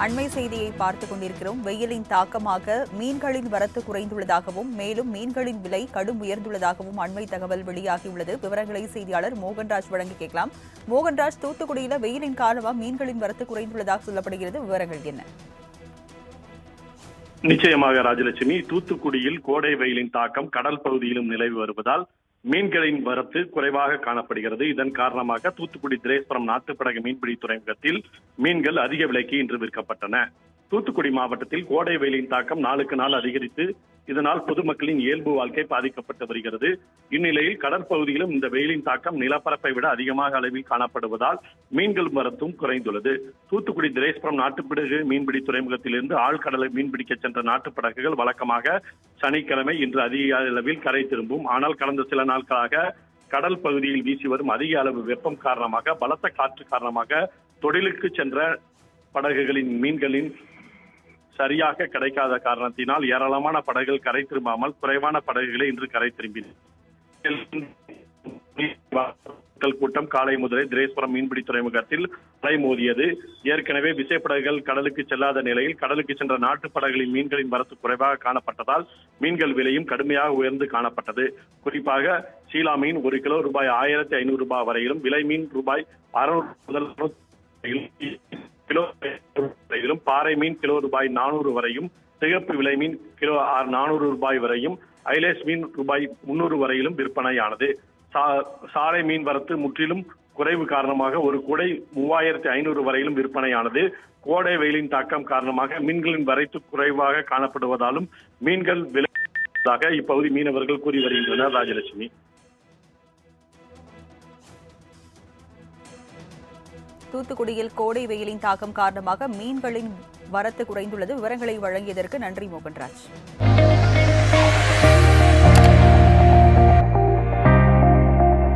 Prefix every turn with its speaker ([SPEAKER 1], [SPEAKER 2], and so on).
[SPEAKER 1] அண்மை செய்தியை பார்த்துக் கொண்டிருக்கிறோம். வெயிலின் தாக்கமாக மீன்களின் வரத்து குறைந்துள்ளதாகவும் மேலும் மீன்களின் விலை கடும் உயர்ந்துள்ளதாகவும் அண்மை தகவல் வெளியாகியுள்ளது. விவரங்களை செய்தியாளர் மோகன்ராஜ் வழங்கி கேட்கலாம். மோகன்ராஜ், தூத்துக்குடியில் வெயிலின் காரணமாக மீன்களின் வரத்து குறைந்துள்ளதாக சொல்லப்படுகிறது. விவரங்கள் என்ன?
[SPEAKER 2] நிச்சயமாக ராஜலட்சுமி, தூத்துக்குடியில் கோடை வெயிலின் தாக்கம் கடல் பகுதியிலும் நிலவி வருவதால் மீன்களின் வரத்து குறைவாக காணப்படுகிறது. இதன் காரணமாக தூத்துக்குடி திரேஸ்வரம் நாட்டுப்படகு மீன்பிடி துறைமுகத்தில் மீன்கள் அதிக விலைக்கு இன்று விற்கப்பட்டன. தூத்துக்குடி மாவட்டத்தில் கோடை வெயிலின் தாக்கம் நாளுக்கு நாள் அதிகரித்து இதனால் பொதுமக்களின் இயல்பு வாழ்க்கை பாதிக்கப்பட்டு வருகிறது. இந்நிலையில் கடற்பகுதியிலும் இந்த வெயிலின் தாக்கம் நிலப்பரப்பை விட அதிகமாக அளவில் காணப்படுவதால் மீன்கள் வரத்தும் குறைந்துள்ளது. தூத்துக்குடி திரேஸ்வரம் நாட்டுப்படகு மீன்பிடி துறைமுகத்திலிருந்து ஆழ்கடலை மீன்பிடிக்க சென்ற நாட்டுப்படகுகள் வழக்கமாக சனிக்கிழமை இன்று அதிக அளவில் கரை திரும்பும். ஆனால் கடந்த சில நாட்களாக கடல் பகுதியில் வீசி வரும் அதிக அளவு வெப்பம் காரணமாக பலத்த காற்று காரணமாக தொழிலுக்கு சென்ற படகுகளின் மீன்களின் சரியாக கிடைக்காத காரணத்தினால் ஏராளமான படகுகள் கரை திரும்பாமல் குறைவான படகுகளை இன்று கரை திரும்பின. கூட்டம் காலை முதலே திரேஸ்வரம் மீன்பிடி துறைமுகத்தில் அலைமோதியது. ஏற்கனவே விசைப்படகுகள் கடலுக்கு செல்லாத நிலையில் கடலுக்கு சென்ற நாட்டு படகுகளின் மீன்களின் வரத்து குறைவாக காணப்பட்டதால் மீன்கள் விலையும் கடுமையாக உயர்ந்து காணப்பட்டது. குறிப்பாக சீலா மீன் 1 கிலோ ரூபாய் 1500 வரையிலும், விலை மீன் ரூபாய் 600 முதல் கிலோ வரையிலும், பாறை மீன் கிலோ ரூபாய் 400 வரையும், சிகப்பு விலை மீன் கிலோ 400 வரையும், ஐலேஸ் மீன் ரூபாய் 300 வரையிலும் விற்பனையானது. சாலை மீன் வரத்து முற்றிலும் குறைவு காரணமாக ஒரு கூடை 3500 வரையிலும் விற்பனையானது. கோடை வெயிலின் தாக்கம் காரணமாக மீன்களின் வரத்து குறைவாக காணப்படுவதாலும் மீன்கள் விலையாக இப்பகுதி மீனவர்கள் கூறி வருகின்றனர். ராஜலட்சுமி,
[SPEAKER 1] தூத்துக்குடியில் கோடை வெயிலின் தாக்கம் காரணமாக மீன்களின் வரத்து குறைந்துள்ளது. விவரங்களை வழங்கியதற்கு நன்றி மோகன்ராஜ்.